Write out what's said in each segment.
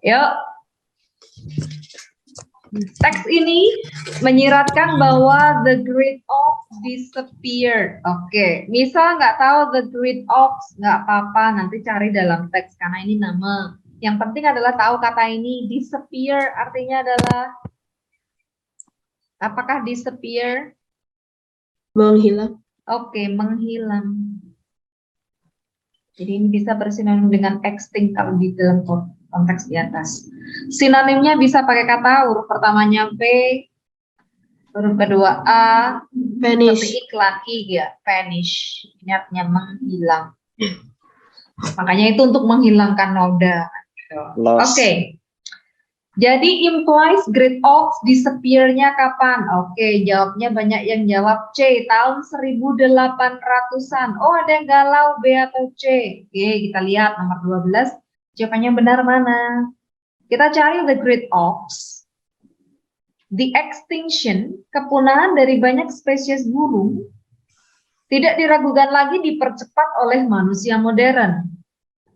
Yuk. Teks ini menyiratkan bahwa the Great Ox disappeared. Oke, misal nggak tahu the Great Ox, nggak apa-apa, nanti cari dalam teks karena ini nama. Yang penting adalah tahu kata ini. Disappear artinya adalah, apakah disappear? Menghilang. Oke, menghilang. Jadi ini bisa bersinonim dengan extinct kalau di dalam konteks di atas. Sinonimnya bisa pakai kata huruf pertamanya V, huruf kedua A, Vanish. seperti iklan I ya, vanish. Ini artinya menghilang. Makanya itu untuk menghilangkan noda. Oke. Jadi implies Great Ox disappear-nya kapan? Oke, jawabnya banyak yang jawab C, tahun 1800-an. Oh, ada yang galau B atau C. Oke, kita lihat nomor 12. Jawabannya benar mana? Kita cari the Great Ox. The extinction, kepunahan dari banyak spesies burung, tidak diragukan lagi dipercepat oleh manusia modern.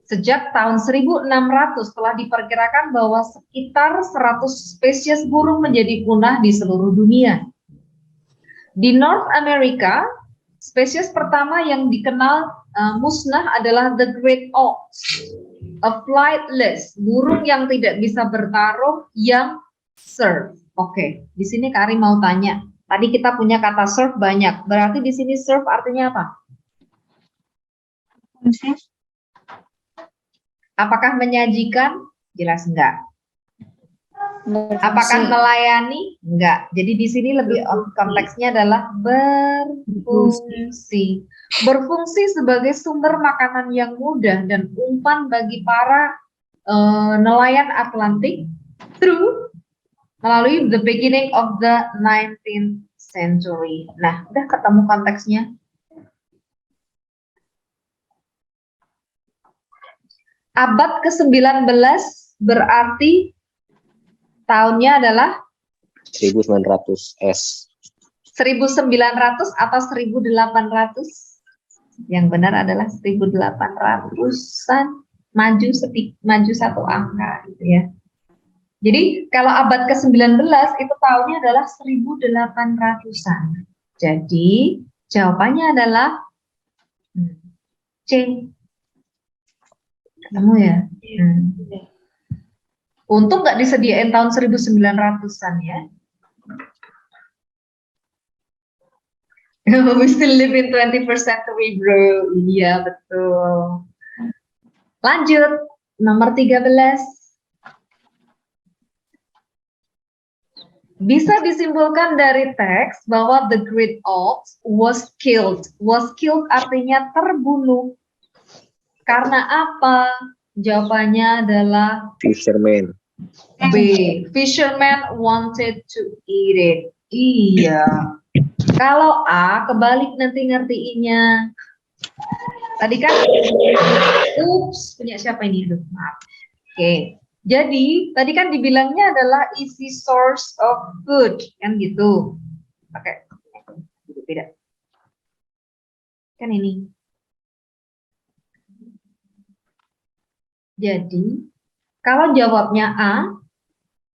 Sejak tahun 1600 telah diperkirakan bahwa sekitar 100 spesies burung menjadi punah di seluruh dunia. Di North America, spesies pertama yang dikenal musnah adalah the Great Ox, a flightless, burung yang tidak bisa bertarung yang surf. Oke, di sini Kak Ari mau tanya. Tadi kita punya kata surf banyak, berarti di sini surf artinya apa? Apakah menyajikan? Jelas enggak. Apakah melayani? Enggak. Jadi di sini lebih konteksnya adalah berfungsi. Berfungsi sebagai sumber makanan yang mudah dan umpan bagi para nelayan Atlantik melalui the beginning of the 19th century. Nah, udah ketemu konteksnya? Abad ke-19 berarti tahunnya adalah 1900 S. 1900 atau 1800? Yang benar adalah 1800-an, maju satu angka gitu ya. Jadi kalau abad ke-19 itu tahunnya adalah 1800-an. Jadi jawabannya adalah C. Ketemu ya? Untung nggak disediain tahun 1900-an ya. We still live in 21st century, bro. Iya, betul. Lanjut, nomor 13. Bisa disimpulkan dari teks bahwa the Great Ox was killed. Was killed artinya terbunuh. Karena apa? Jawabannya adalah Fisherman. B. Fisherman wanted to eat it. Iya. Kalau A, kebalik nanti ngertiinnya. Tadi kan, ups, punya siapa ini? Aduh, maaf. Oke. Jadi, tadi kan dibilangnya adalah easy source of food. Kan gitu. Pakai. Beda. Kan ini. Jadi, kalau jawabnya A,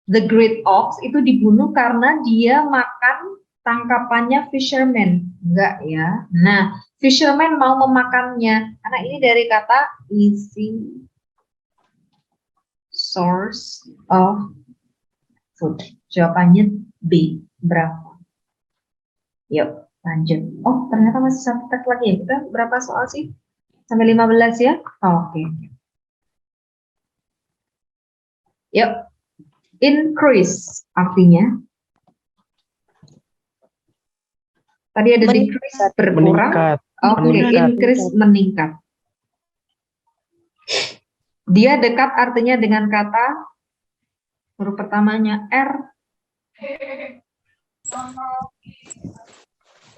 the Great Ox itu dibunuh karena dia makan tangkapannya fisherman. Enggak ya. Nah, fisherman mau memakannya. Karena ini dari kata easy source of food. Jawabannya B. Berapa? Yuk, lanjut. Oh, ternyata masih satu teks lagi ya. Kita berapa soal sih? Sampai 15 ya? Oke. Yuk. Increase artinya tadi ada decrease berkurang. Oke, increase meningkat. Dia dekat artinya dengan kata huruf pertamanya R.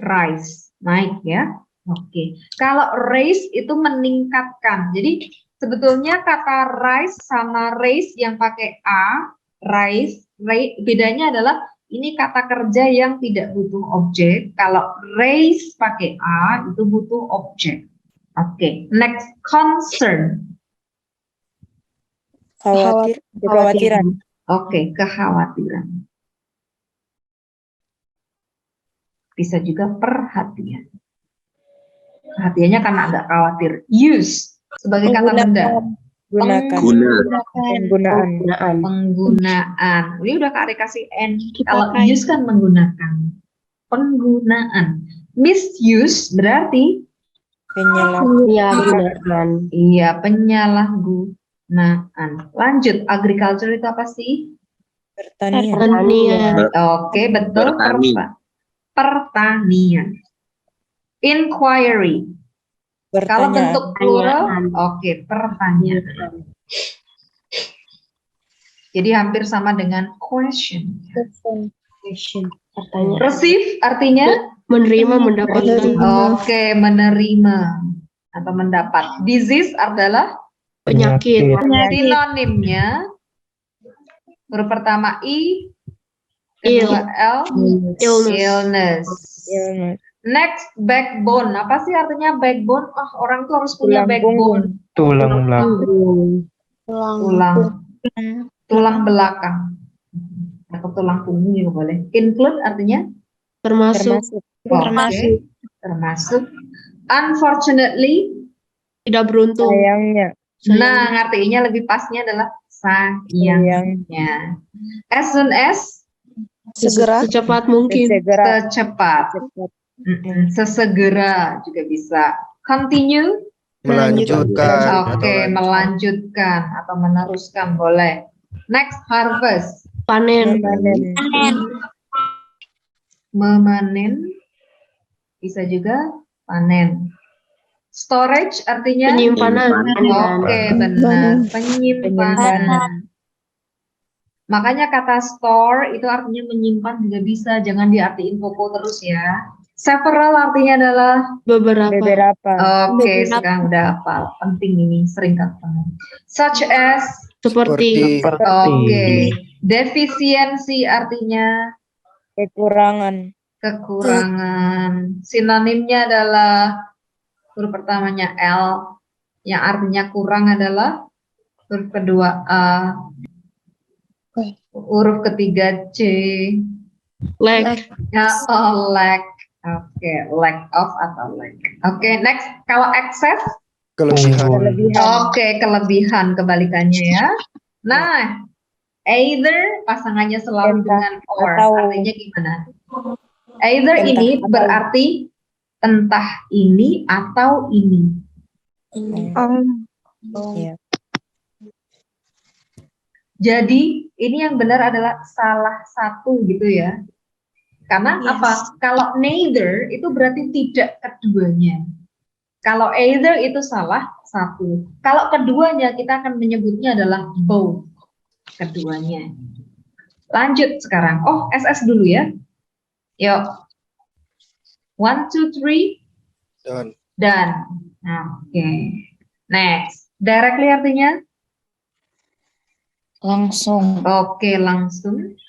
Rise, naik ya. Oke. Kalau raise itu meningkatkan. Jadi sebetulnya kata rise sama raise yang pakai A, rise, bedanya adalah ini kata kerja yang tidak butuh objek. Kalau raise pakai A itu butuh objek. Oke. Next, concern. Kekhawatiran. Oke, kekhawatiran. Bisa juga perhatian. Perhatiannya karena agak khawatir. Use sebagai kata benda. Penggunaan. Penggunaan. Ini udah Kak Ari kasih N. Kalau use kan menggunakan. Penggunaan. Misuse berarti Penyalahgunaan. iya, penyalahgunaan. Lanjut, agriculture itu apa sih? Pertanian. Oke, betul. Bertani. Pertanian. Inquiry. Kalau bentuk plural, oke, pertanyaan. Jadi hampir sama dengan question. Pertanyaan. Receive artinya Menerima, mendapatkan. oke, menerima atau mendapat. Disease adalah Penyakit. sinonimnya. Huruf pertama I, kedua L, illness. Next, backbone. Apa sih artinya backbone? Orang tuh harus punya backbone. Tulang belakang. Tulang belakang. Atau tulang punggung juga boleh. Include artinya Termasuk. oke, termasuk. Unfortunately, Tidak beruntung. nah artinya lebih pasnya adalah sayangnya. As soon as, Secepat mungkin. secepat. Sesegera juga bisa. Continue. Melanjutkan. Oke, melanjutkan atau meneruskan boleh. Next, harvest. Panen. Memanen. Bisa juga panen. Storage artinya Penyimpanan. oke, benar. Penyimpanan. Makanya kata store itu artinya menyimpan juga bisa. Jangan diartiin pokok terus ya. Several artinya adalah Beberapa. oke, sekarang udah hafal. Penting ini, sering ketemu. Such as, Seperti. oke. Defisiensi artinya kekurangan. Sinonimnya adalah huruf pertamanya L, yang artinya kurang adalah huruf kedua A, huruf ketiga C, Lack. lack. Oke, lack of atau lack. Oke, next. Kalau excess, oke, kelebihan kebalikannya ya. Nah, either pasangannya selalu dengan or, artinya gimana? Either ini berarti entah ini atau ini. Jadi ini yang benar adalah salah satu gitu ya. Karena apa? Kalau neither itu berarti tidak keduanya. Kalau either itu salah satu. Kalau keduanya kita akan menyebutnya adalah both. Keduanya. Lanjut sekarang. Oh, SS dulu ya. Yuk. 1, 2, 3. Done. Oke. Next. Directly artinya? Langsung. Oke, langsung.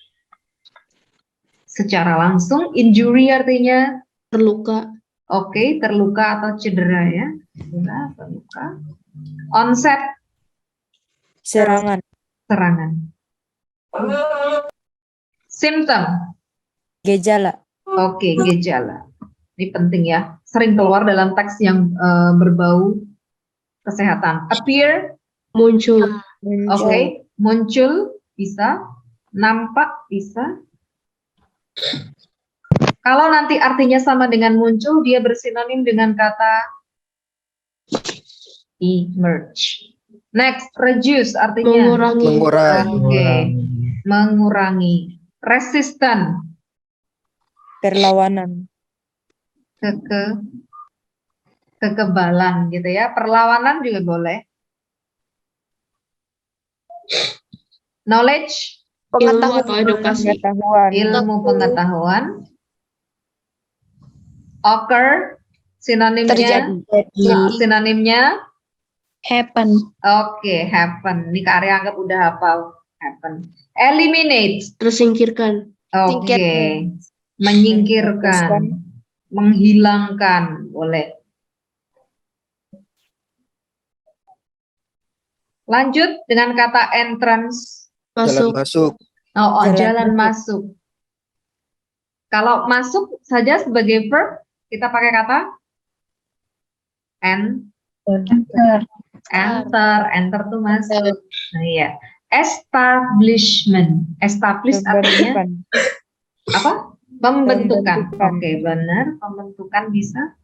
Secara langsung. Injury artinya? Terluka. Oke, terluka atau cedera ya. Cedera atau luka. Onset. Serangan. Symptom. Gejala. Oke, gejala. Ini penting ya. Sering keluar dalam teks yang berbau kesehatan. Appear. Muncul. Oke, muncul bisa. Nampak bisa. Kalau nanti artinya sama dengan muncul, dia bersinonim dengan kata emerge. Next, reduce artinya mengurangi. Resistant. Perlawanan. Kekebalan gitu ya. Perlawanan juga boleh. Knowledge. Ilmu atau edukasi. Ilmu pengetahuan. Occur. Sinonimnya. Sinonimnya. Happen. Oke, happen. Ini Kak Arya anggap udah hafal. Happen. Eliminate. Tersingkirkan. Oke. Menyingkirkan. Menghilangkan. Boleh. Lanjut dengan kata entrance. Jalan Masuk. masuk. Jalan masuk. Kalau masuk saja sebagai verb, kita pakai kata enter tuh masuk. Nah, iya. Establishment. Establish artinya apa? Pembentukan. Oke, benar. Pembentukan bisa.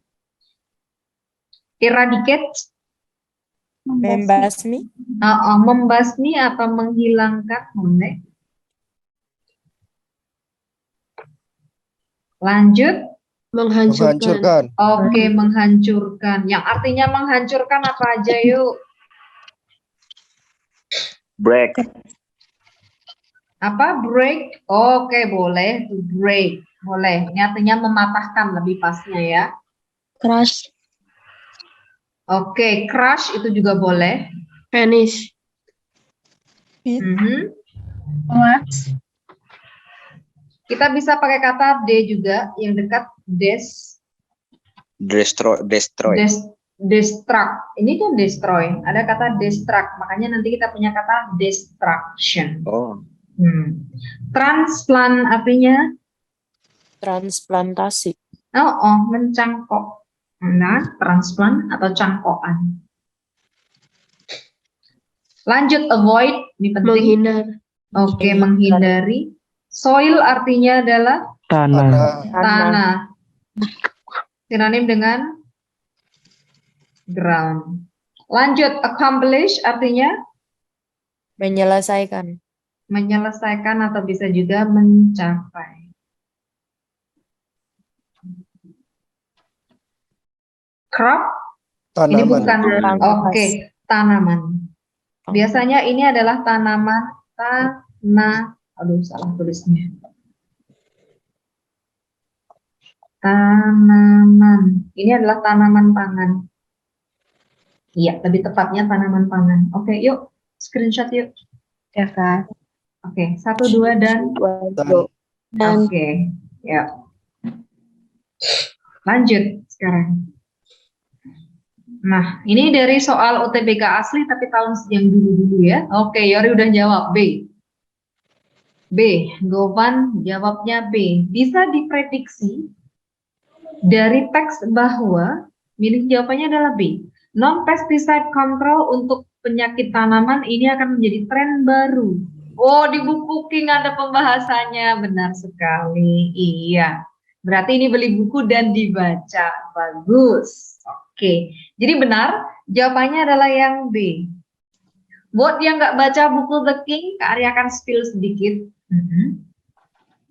Eradicate. Membasmi. Membasmi atau menghilangkan. Boleh. Lanjut. Menghancurkan. Oke, menghancurkan. Yang artinya menghancurkan apa aja yuk? Break. Apa? Break. Oke, boleh. To break. Boleh. Ini artinya mematahkan lebih pasnya ya. Crush. Oke, crush itu juga boleh. Vanish. Kita bisa pakai kata D juga yang dekat Destroy. destruct. Ini kan destroy. Ada kata destruct. Makanya nanti kita punya kata destruction. Oh. Transplant artinya Transplantasi. mencangkok. Nah, transplant atau cangkokan. Lanjut, avoid. Ini penting. Menghindar. Oke, menghindari. Soil artinya adalah tanah. Sinonim dengan ground. Lanjut, accomplish artinya Menyelesaikan. menyelesaikan atau bisa juga mencapai. Crop ini bukan. Oke, tanaman. Biasanya ini adalah tanaman salah tulisnya. Tanaman. Ini adalah tanaman pangan. Iya, lebih tepatnya tanaman pangan. Oke, yuk screenshot yuk. Ya Kak. Oke, 1, 2 dan oke, ya. Lanjut sekarang. Nah, ini dari soal UTBK asli tapi tahun yang dulu-dulu ya. Oke, Yori udah jawab B. Govan jawabnya B. Bisa diprediksi dari teks bahwa milik jawabannya adalah B. Non-pesticide control untuk penyakit tanaman ini akan menjadi tren baru. Oh, di buku King ada pembahasannya. Benar sekali. Iya. Berarti ini beli buku dan dibaca. Bagus. Oke. Jadi benar, jawabannya adalah yang B. Buat yang nggak baca buku The King, Kak Arya akan spill sedikit.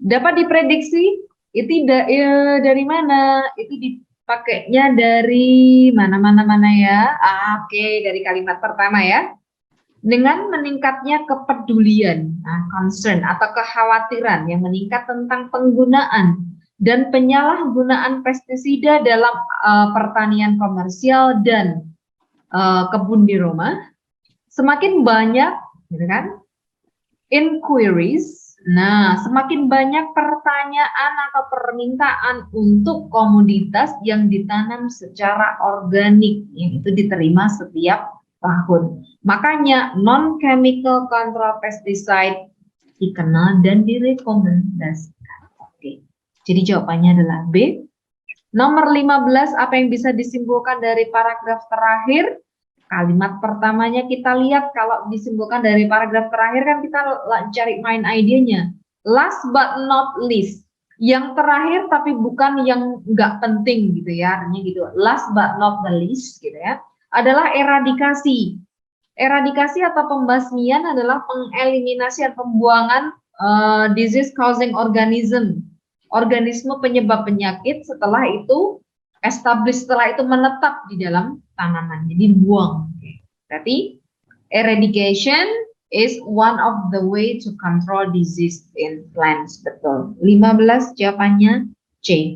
Dapat diprediksi itu dari mana? Itu dipakainya dari mana ya? Oke, dari kalimat pertama ya. Dengan meningkatnya kepedulian, concern atau kekhawatiran yang meningkat tentang penggunaan dan penyalahgunaan pestisida dalam pertanian komersial dan kebun di rumah, semakin banyak, gitu kan? Inquiries. Nah, semakin banyak pertanyaan atau permintaan untuk komoditas yang ditanam secara organik, yang itu diterima setiap tahun. Makanya non-chemical control pesticide dikenal dan direkomendasikan. Oke. Jadi jawabannya adalah B. Nomor 15, apa yang bisa disimpulkan dari paragraf terakhir? Kalimat pertamanya kita lihat, kalau disimpulkan dari paragraf terakhir kan kita cari main idenya. Last but not least. Yang terakhir tapi bukan yang nggak penting gitu ya, artinya gitu. Last but not the least gitu ya. Adalah eradikasi. Eradikasi atau pembasmian adalah pengeliminasi atau pembuangan disease causing organism. Organisme penyebab penyakit setelah itu menetap di dalam tanaman. Jadi dibuang. Berarti eradication is one of the way to control disease in plants. Betul. 15 jawabannya C.